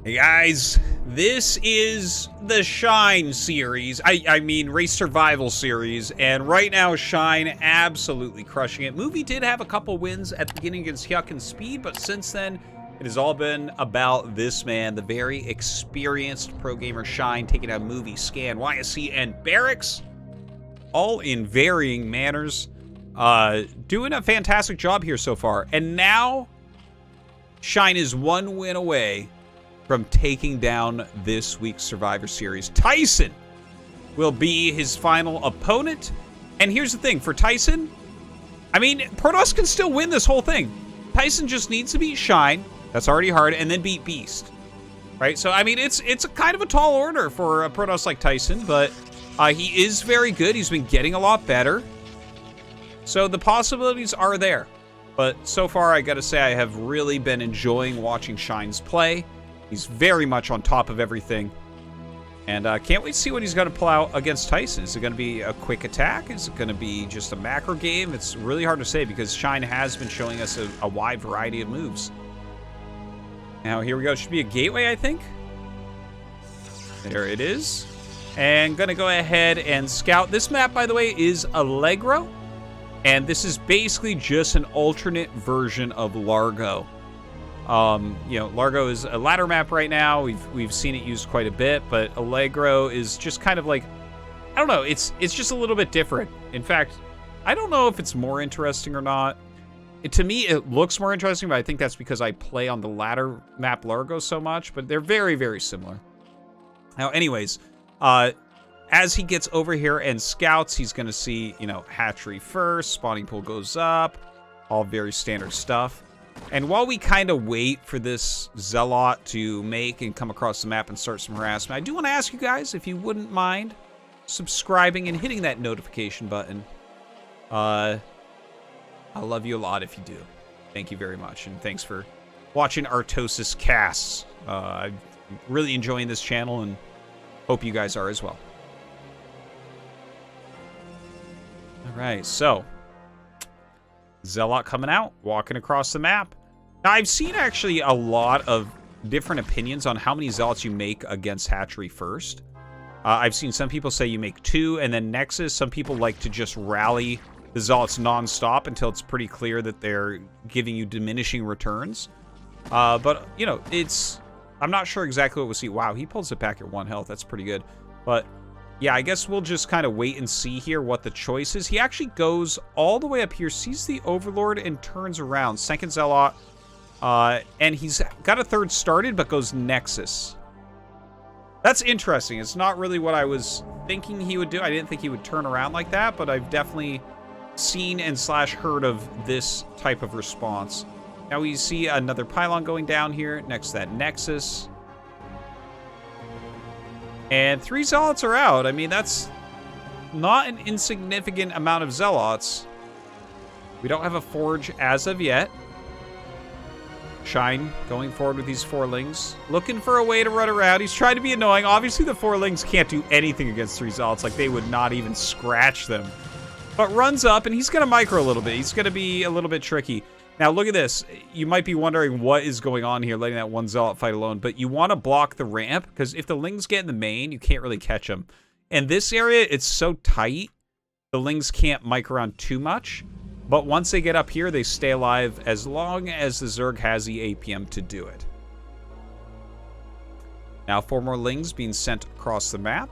Hey guys, this is the Shine series, I mean Race Survival series, and right now Shine absolutely crushing it. Movie did have a couple wins at the beginning against Hyuk and Speed, but since then it has all been about this man, the very experienced pro gamer Shine, taking out Movie, Scan, YSC, and Barracks, all in varying manners. Doing a fantastic job here so far, and now Shine is one win away from taking down this week's Survivor Series. Tyson will be his final opponent. And here's the thing, for Tyson, I mean, Protoss can still win this whole thing. Tyson just needs to beat Shine, that's already hard, and then beat Beast. Right? So, I mean, it's a kind of a tall order for a Protoss like Tyson, but he is very good. He's been getting a lot better. So the possibilities are there. But so far, I gotta say, I have really been enjoying watching Shine's play. He's very much on top of everything. And can't wait to see what he's going to pull out against Tyson. Is it going to be a quick attack? Is it going to be just a macro game? It's really hard to say because Shine has been showing us a wide variety of moves. Now, here we go. Should be a gateway, I think. There it is. And going to go ahead and scout. This map, by the way, is Allegro. And this is basically just an alternate version of Largo. You know, Largo is a ladder map right now. We've seen it used quite a bit, but Allegro is just kind of like, I don't know, it's just a little bit different. In fact, I don't know if it's more interesting or not. To me, it looks more interesting, but I think that's because I play on the ladder map Largo so much, but they're very, very similar. Now, anyways, as he gets over here and scouts, he's going to see, you know, hatchery first, spawning pool goes up, all very standard stuff. And while we kind of wait for this Zealot to make and come across the map and start some harassment, I do want to ask you guys if you wouldn't mind subscribing and hitting that notification button. I'll love you a lot if you do. Thank you very much, and thanks for watching ArtosisCasts. I'm really enjoying this channel, and hope you guys are as well. All right, so Zealot coming out, walking across the map. Now, I've seen actually a lot of different opinions on how many Zealots you make against hatchery first. I've seen some people say you make 2, and then Nexus. Some people like to just rally the Zealots non-stop until it's pretty clear that they're giving you diminishing returns. But, you know, I'm not sure exactly what we'll see. Wow, he pulls it back at 1 health. That's pretty good. But yeah, I guess we'll just kind of wait and see here what the choice is. He actually goes all the way up here, sees the Overlord, and turns around. Second Zealot. And he's got a third started, but goes Nexus. That's interesting. It's not really what I was thinking he would do. I didn't think he would turn around like that, but I've definitely seen and heard of this type of response. Now we see another pylon going down here next to that Nexus. And 3 Zealots are out. I mean, that's not an insignificant amount of Zealots. We don't have a Forge as of yet. Shine going forward with these Forlings. Looking for a way to run around. He's trying to be annoying. Obviously, the Forlings can't do anything against 3 Zealots. Like, they would not even scratch them. But runs up, and he's going to micro a little bit. He's going to be a little bit tricky. Now, look at this. You might be wondering what is going on here, letting that 1 Zealot fight alone. But you want to block the ramp, because if the Lings get in the main, you can't really catch them. In this area, it's so tight, the Lings can't mic around too much. But once they get up here, they stay alive as long as the Zerg has the APM to do it. Now, 4 more Lings being sent across the map.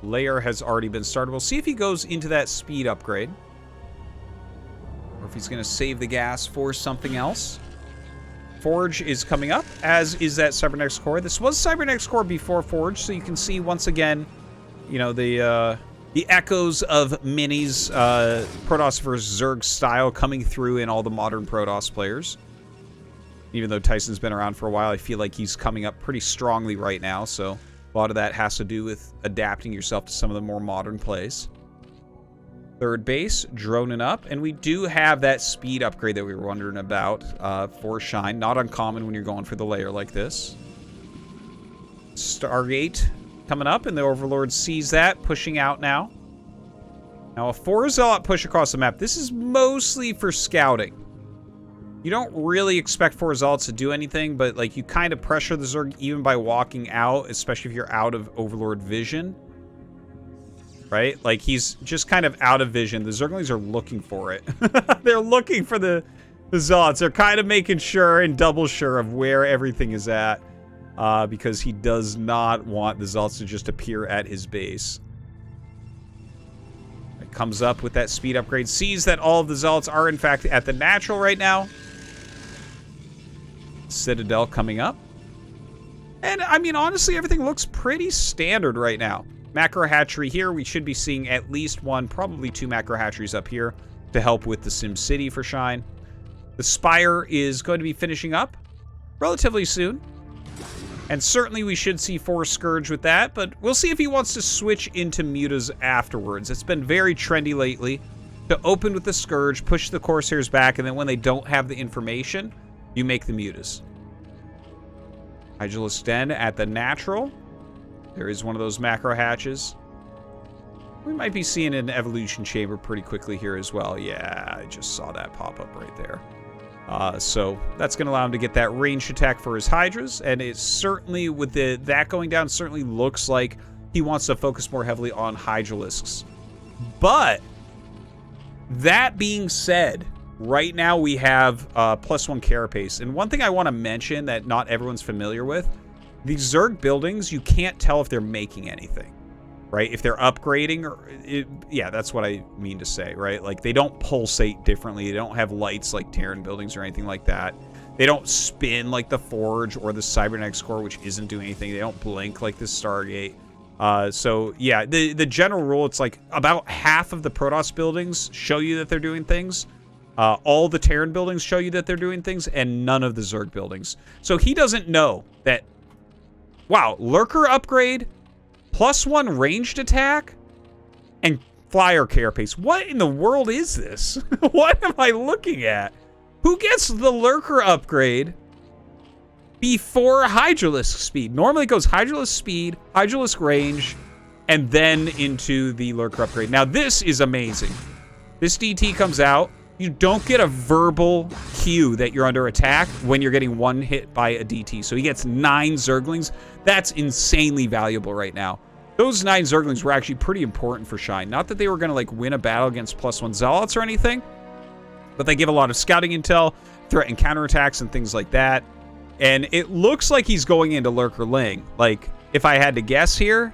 Layer has already been started. We'll see if he goes into that speed upgrade, or if he's going to save the gas for something else. Forge is coming up, as is that Cybernex core. This was Cybernex core before Forge, so you can see once again, you know, the echoes of Mini's Protoss vs. Zerg style coming through in all the modern Protoss players. Even though Tyson's been around for a while, I feel like he's coming up pretty strongly right now, so a lot of that has to do with adapting yourself to some of the more modern plays. Third base, droning up, and we do have that speed upgrade that we were wondering about for Shine. Not uncommon when you're going for the layer like this. Stargate coming up, and the Overlord sees that, pushing out now. Now, a 4 Zealot push across the map. This is mostly for scouting. You don't really expect 4 Zealots to do anything, but like you kind of pressure the Zerg even by walking out, especially if you're out of Overlord vision. Right? Like he's just kind of out of vision. The Zerglings are looking for it. They're looking for the Zealots. They're kind of making sure and double sure of where everything is at. Because he does not want the Zealots to just appear at his base. It comes up with that speed upgrade. Sees that all of the Zealots are in fact at the natural right now. Citadel coming up. And I mean, honestly, everything looks pretty standard right now. Macro hatchery here. We should be seeing at least 1, probably 2 macro hatcheries up here to help with the Sim City for Shine. The Spire is going to be finishing up relatively soon. And certainly we should see 4 Scourge with that, but we'll see if he wants to switch into Mutas afterwards. It's been very trendy lately to open with the Scourge, push the Corsairs back, and then when they don't have the information, you make the Mutas. Hydralisk Den at the natural. There is one of those macro hatches. We might be seeing an evolution chamber pretty quickly here as well. Yeah, I just saw that pop up right there. So that's going to allow him to get that ranged attack for his Hydras. And it certainly, with that going down, certainly looks like he wants to focus more heavily on Hydralisks. But that being said, right now we have +1 carapace. And one thing I want to mention that not everyone's familiar with, these Zerg buildings, you can't tell if they're making anything, right? If they're upgrading, yeah, that's what I mean to say, right? Like, they don't pulsate differently. They don't have lights like Terran buildings or anything like that. They don't spin like the Forge or the Cybernetics Core, which isn't doing anything. They don't blink like the Stargate. So, yeah, the general rule, it's like about half of the Protoss buildings show you that they're doing things. All the Terran buildings show you that they're doing things, and none of the Zerg buildings. So he doesn't know that, wow, Lurker upgrade, +1 ranged attack, and flyer carapace. What in the world is this? What am I looking at? Who gets the Lurker upgrade before Hydralisk speed? Normally it goes Hydralisk speed, Hydralisk range, and then into the Lurker upgrade. Now this is amazing. This DT comes out. You don't get a verbal cue that you're under attack when you're getting 1 hit by a DT. So he gets 9 Zerglings. That's insanely valuable right now. Those 9 Zerglings were actually pretty important for Shine. Not that they were going to like win a battle against +1 Zealots or anything, but they give a lot of scouting intel, threat and counterattacks and things like that. And it looks like he's going into Lurker Ling. Like, if I had to guess here,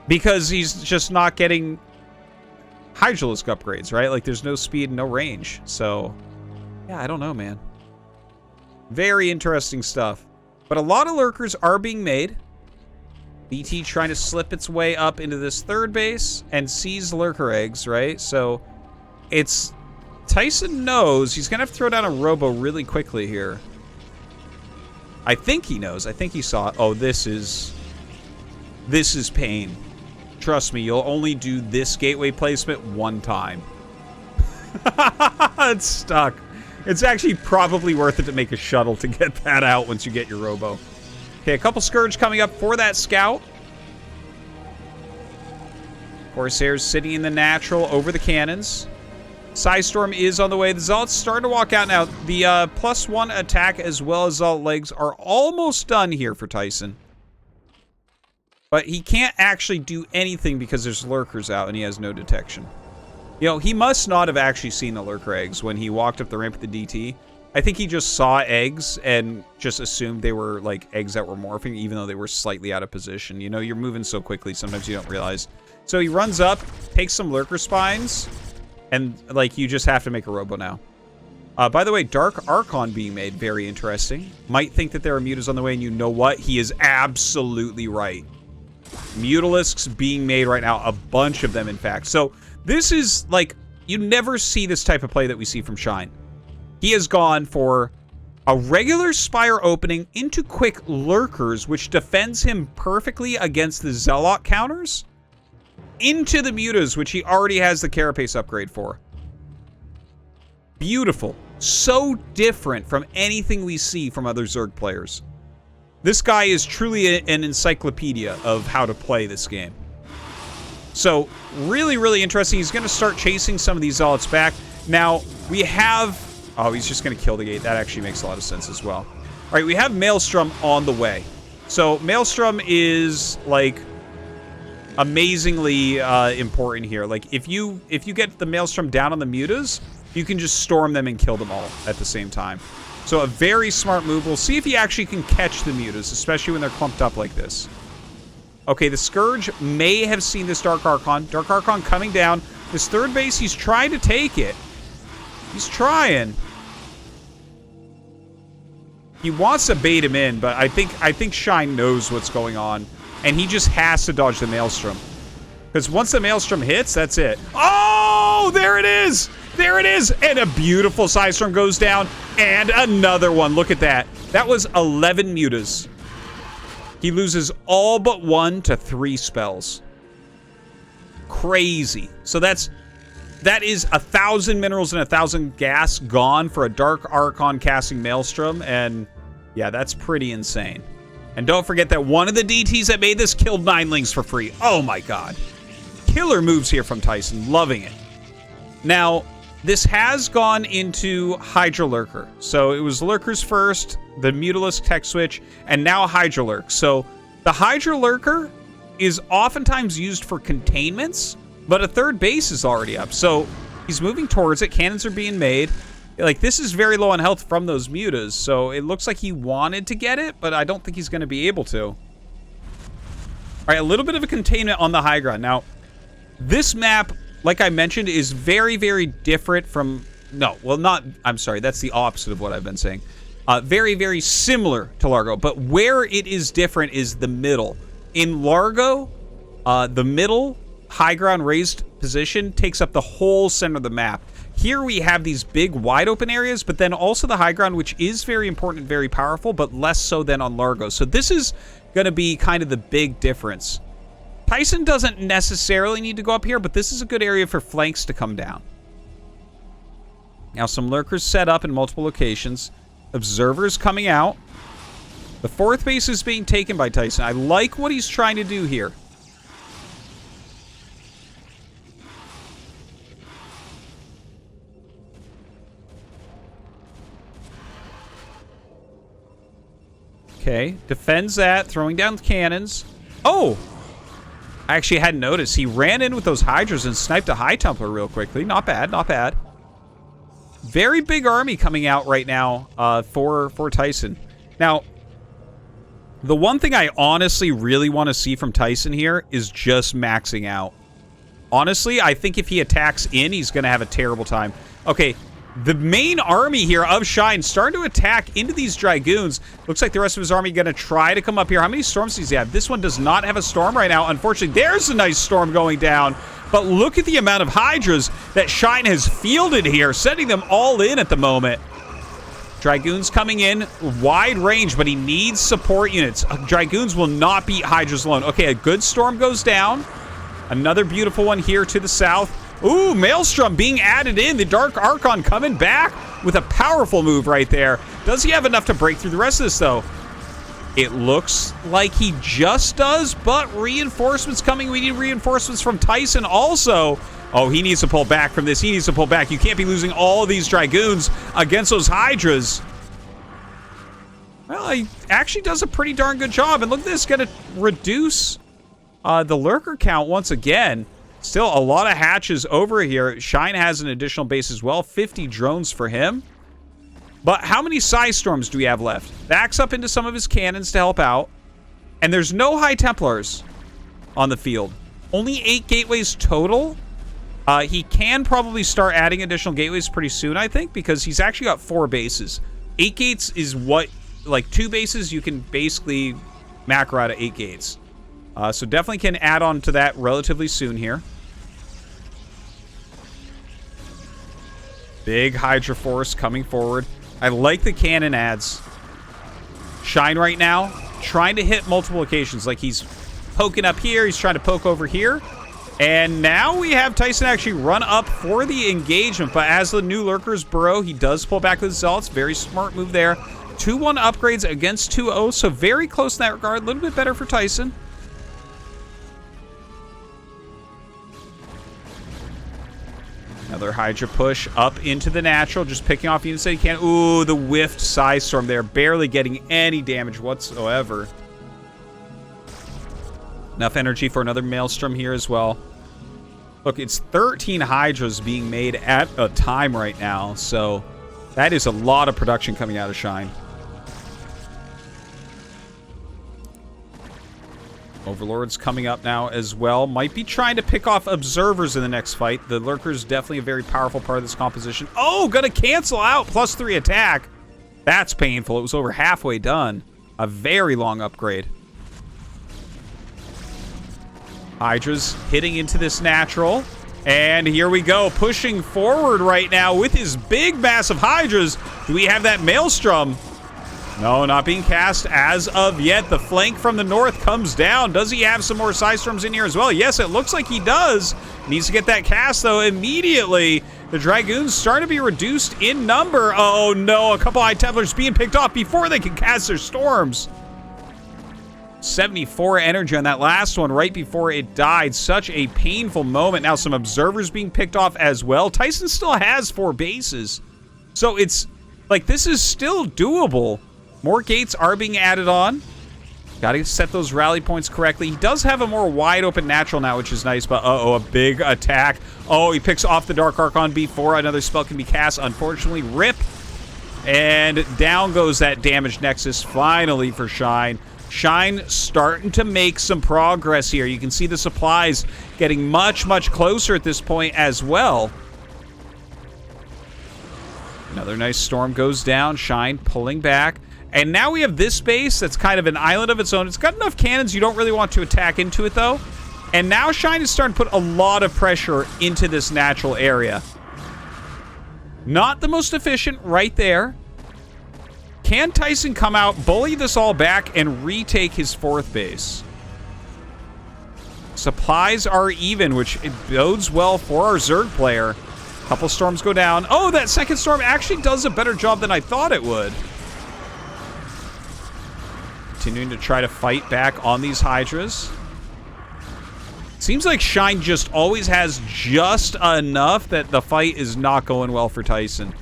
because he's just not getting Hydralisk upgrades, right? Like, there's no speed and no range. So, yeah, I don't know, man. Very interesting stuff. But a lot of Lurkers are being made. BT trying to slip its way up into this 3rd base and sees Lurker eggs, right? So, it's... Tyson knows he's going to have to throw down a Robo really quickly here. I think he knows. I think he saw it. Oh, this is pain. Trust me, you'll only do this gateway placement 1 time. It's stuck. It's actually probably worth it to make a shuttle to get that out once you get your Robo. Okay, a couple Scourge coming up for that scout. Corsairs sitting in the natural over the cannons. Psystorm is on the way. The Zealots starting to walk out now. The +1 attack as well as Zealot legs are almost done here for Tyson. But he can't actually do anything because there's Lurkers out and he has no detection. You know, he must not have actually seen the Lurker eggs when he walked up the ramp with the DT. I think he just saw eggs and just assumed they were like eggs that were morphing, even though they were slightly out of position. You know, you're moving so quickly, sometimes you don't realize. So he runs up, takes some Lurker spines, and like you just have to make a Robo now. By the way, Dark Archon being made, very interesting. Might think that there are Mutas on the way, and you know what? He is absolutely right. Mutalisks being made right now, a bunch of them in fact. So this is like, you never see this type of play that we see from Shine. He has gone for a regular Spire opening into quick Lurkers, which defends him perfectly against the Zealot counters, into the Mutas, which he already has the Carapace upgrade for. Beautiful. So different from anything we see from other Zerg players. This guy is truly an encyclopedia of how to play this game. So, really, really interesting. He's going to start chasing some of these Zealots back. Now, we have Oh, he's just going to kill the gate. That actually makes a lot of sense as well. All right, we have Maelstrom on the way. So Maelstrom is, like, amazingly important here. Like, if you get the Maelstrom down on the mutas, you can just storm them and kill them all at the same time. So a very smart move. We'll see if he actually can catch the mutas, especially when they're clumped up like this. Okay, the Scourge may have seen this Dark Archon. Dark Archon coming down. This third base, he's trying to take it. He's trying. He wants to bait him in, but I think Shine knows what's going on. And he just has to dodge the Maelstrom. Because once the Maelstrom hits, that's it. Oh, there it is! There it is! And a beautiful Psystorm goes down. And another one. Look at that. That was 11 mutas. He loses all but 1 to 3 spells. Crazy. So that is 1,000 minerals and 1,000 gas gone for a Dark Archon casting Maelstrom. And yeah, that's pretty insane. And don't forget that one of the DTs that made this killed 9 lings for free. Oh my god. Killer moves here from Tyson. Loving it. Now, this has gone into Hydrolurker. So it was Lurkers first, the Mutalisk Tech Switch, and now Hydrolurk. So the Hydrolurker is oftentimes used for containments, but a third base is already up. So he's moving towards it. Cannons are being made. Like, this is very low on health from those mutas, so it looks like he wanted to get it, but I don't think he's going to be able to. All right, a little bit of a containment on the high ground. Now, this map, like I mentioned, is very, very different from... No, well, not... I'm sorry, that's the opposite of what I've been saying. Very, very similar to Largo, but where it is different is the middle. In Largo, the middle high ground raised position takes up the whole center of the map. Here we have these big wide open areas, but then also the high ground, which is very important and very powerful, but less so than on Largo. So this is going to be kind of the big difference. Tyson doesn't necessarily need to go up here, but this is a good area for flanks to come down. Now some lurkers set up in multiple locations. Observers coming out. The fourth base is being taken by Tyson. I like what he's trying to do here. Okay, defends that, throwing down cannons. Oh! I actually hadn't noticed. He ran in with those Hydras and sniped a High Templar real quickly. Not bad, not bad. Very big army coming out right now for Tyson. Now, the one thing I honestly really want to see from Tyson here is just maxing out. Honestly, I think if he attacks in, he's going to have a terrible time. Okay. The main army here of Shine starting to attack into these Dragoons. Looks like the rest of his army going to try to come up here. How many storms does he have? This one does not have a storm right now. Unfortunately, there's a nice storm going down. But look at the amount of Hydras that Shine has fielded here, sending them all in at the moment. Dragoons coming in, wide range, but he needs support units. Dragoons will not beat Hydras alone. Okay, a good storm goes down. Another beautiful one here to the south. Ooh, Maelstrom being added in. The Dark Archon coming back with a powerful move right there. Does he have enough to break through the rest of this, though? It looks like he just does, but reinforcements coming. We need reinforcements from Tyson also. Oh, he needs to pull back from this. He needs to pull back. You can't be losing all of these Dragoons against those Hydras. Well, he actually does a pretty darn good job. And look at this, going to reduce the lurker count once again. Still a lot of hatches over here. Shine has an additional base as well. 50 drones for him. But how many Psystorms do we have left? Backs up into some of his cannons to help out. And there's no High Templars on the field. Only 8 gateways total. He can probably start adding additional gateways pretty soon, I think, because he's actually got 4 bases. 8 gates is what, like 2 bases, you can basically macro out at 8 gates. So definitely can add on to that relatively soon here. Big Hydra force coming forward. I like the cannon adds. Shine right now, trying to hit multiple locations. Like he's poking up here, he's trying to poke over here. And now we have Tyson actually run up for the engagement. But as the new lurkers burrow, he does pull back with the Zealots. Very smart move there. 2-1 upgrades against 2-0, so very close in that regard. A little bit better for Tyson. Another Hydra push up into the natural, just picking off units that he can. Ooh, the whiffed Psystorm there, barely getting any damage whatsoever. Enough energy for another Maelstrom here as well. Look, it's 13 Hydras being made at a time right now, so that is a lot of production coming out of Shine. Overlord's coming up now as well. Might be trying to pick off Observers in the next fight. The Lurker's definitely a very powerful part of this composition. Oh, gonna cancel out +3 attack. That's painful. It was over halfway done. A very long upgrade. Hydra's hitting into this natural. And here we go, pushing forward right now with his big, massive Hydras. Do we have that Maelstrom? No, not being cast as of yet. The flank from the north comes down. Does he have some more Psystorms in here as well? Yes, it looks like he does. Needs to get that cast, though, immediately. The Dragoons starting to be reduced in number. Oh, no, a couple High Templars being picked off before they can cast their storms. 74 energy on that last one right before it died. Such a painful moment. Now some Observers being picked off as well. Tyson still has 4 bases. So it's like this is still doable. More gates are being added on. Got to set those rally points correctly. He does have a more wide open natural now, which is nice, but uh-oh, a big attack. Oh, he picks off the Dark Archon before another spell can be cast. Unfortunately, rip. And down goes that damage nexus finally for Shine. Shine starting to make some progress here. You can see the supplies getting much, much closer at this point as well. Another nice storm goes down. Shine pulling back. And now we have this base that's kind of an island of its own. It's got enough cannons you don't really want to attack into it, though. And now Shine is starting to put a lot of pressure into this natural area. Not the most efficient right there. Can Tyson come out, bully this all back, and retake his 4th base? Supplies are even, which it bodes well for our Zerg player. Couple storms go down. Oh, that second storm actually does a better job than I thought it would. Continuing to try to fight back on these Hydras. Seems like Shine just always has just enough that the fight is not going well for Tyson.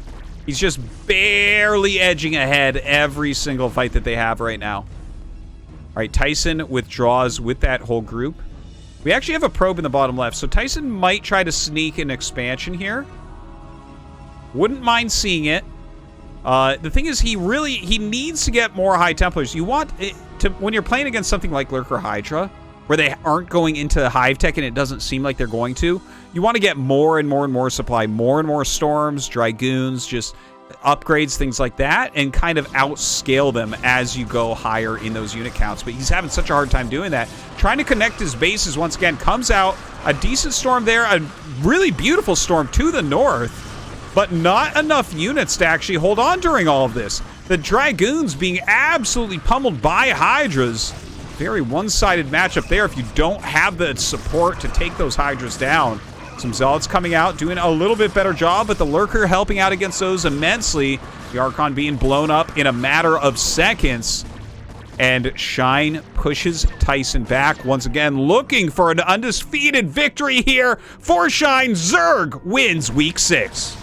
He's just barely edging ahead every single fight that they have right now. All right, Tyson withdraws with that whole group. We actually have a probe in the bottom left, so Tyson might try to sneak an expansion here. Wouldn't mind seeing it. The thing is, he needs to get more High Templars. You want it to, when you're playing against something like Lurker Hydra, where they aren't going into Hive Tech and it doesn't seem like they're going to, you want to get more and more and more supply, more and more storms, Dragoons, just upgrades, things like that, and kind of outscale them as you go higher in those unit counts. But he's having such a hard time doing that. Trying to connect his bases once again, comes out, a decent storm there, a really beautiful storm to the north, but not enough units to actually hold on during all of this. The Dragoons being absolutely pummeled by Hydras. Very one-sided matchup there if you don't have the support to take those Hydras down. Some Zealots coming out, doing a little bit better job, but the Lurker helping out against those immensely. The Archon being blown up in a matter of seconds. And Shine pushes Tyson back once again, looking for an undisputed victory here for Shine. Zerg wins Week 6.